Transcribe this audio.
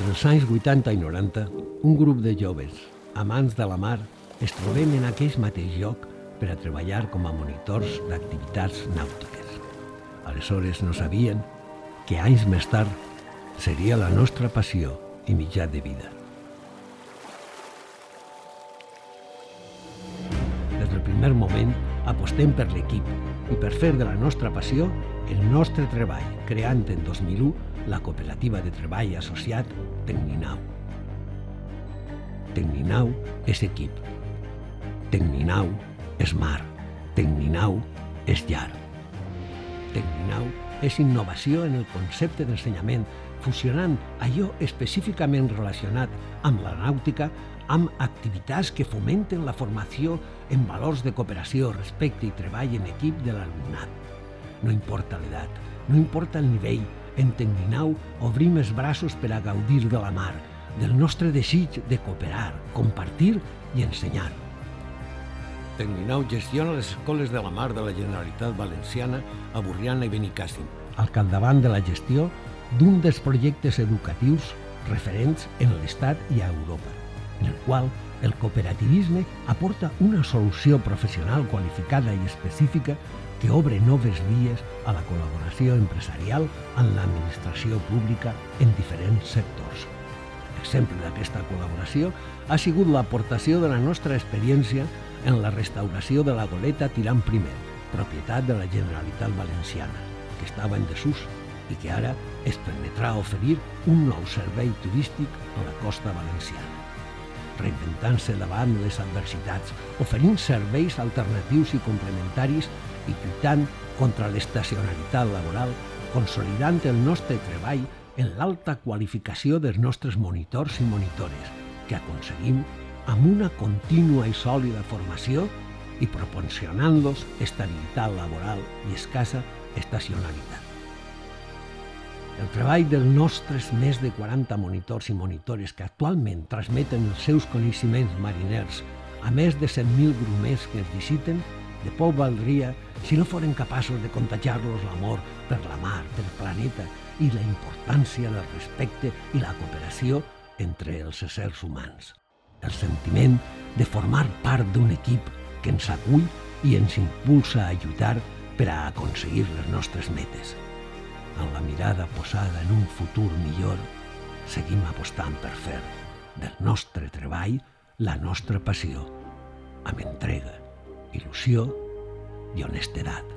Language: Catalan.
Entre els anys 80 i 90, un grup de joves, amants de la mar, es trobem en aquell mateix lloc per a treballar com a monitors d'activitats nàutiques. Aleshores no sabien que anys més tard seria la nostra passió i mitjà de vida. Des del primer moment apostem per l'equip i per fer de la nostra passió el nostre treball, creant en 2001 la cooperativa de treball associat Tecninau. Tecninau és equip. Tecninau és mar. Tecninau és llar. Tecninau és innovació en el concepte d'ensenyament, fusionant allò específicament relacionat amb la nàutica amb activitats que fomenten la formació en valors de cooperació, respecte i treball en equip de l'alumnat. No importa l'edat, no importa el nivell, en Tecninau obrim els braços per a gaudir de la mar, del nostre desig de cooperar, compartir i ensenyar. Tecninau gestiona les escoles de la mar de la Generalitat Valenciana a Borriana i Benicàssim, al capdavant de la gestió d'un dels projectes educatius referents en l'Estat i a Europa, en el qual el cooperativisme aporta una solució professional qualificada i específica que obre noves vies a la col·laboració empresarial amb l'administració pública en diferents sectors. Exemple d'aquesta col·laboració ha sigut l'aportació de la nostra experiència en la restauració de la goleta Tirant Primer, propietat de la Generalitat Valenciana, que estava en desús i que ara es permetrà oferir un nou servei turístic a la costa valenciana. Reinventant-se davant les adversitats, oferint serveis alternatius i complementaris i lluitant contra l'estacionalitat laboral, consolidant el nostre treball en l'alta qualificació dels nostres monitors i monitores, que aconseguim amb una contínua i sòlida formació i proporcionant-los estabilitat laboral i escassa estacionalitat. El treball dels nostres més de 40 monitors i monitores que actualment transmeten els seus coneixements mariners a més de 100.000 grumers que ens visiten, de poc valdria si no foren capaços de contagiar-los l'amor per la mar, pel planeta i la importància del respecte i la cooperació entre els éssers humans. El sentiment de formar part d'un equip que ens acull i ens impulsa a lluitar per a aconseguir les nostres metes. Amb la mirada posada en un futur millor, seguim apostant per fer del nostre treball la nostra passió, amb entrega, il·lusió i honestedat.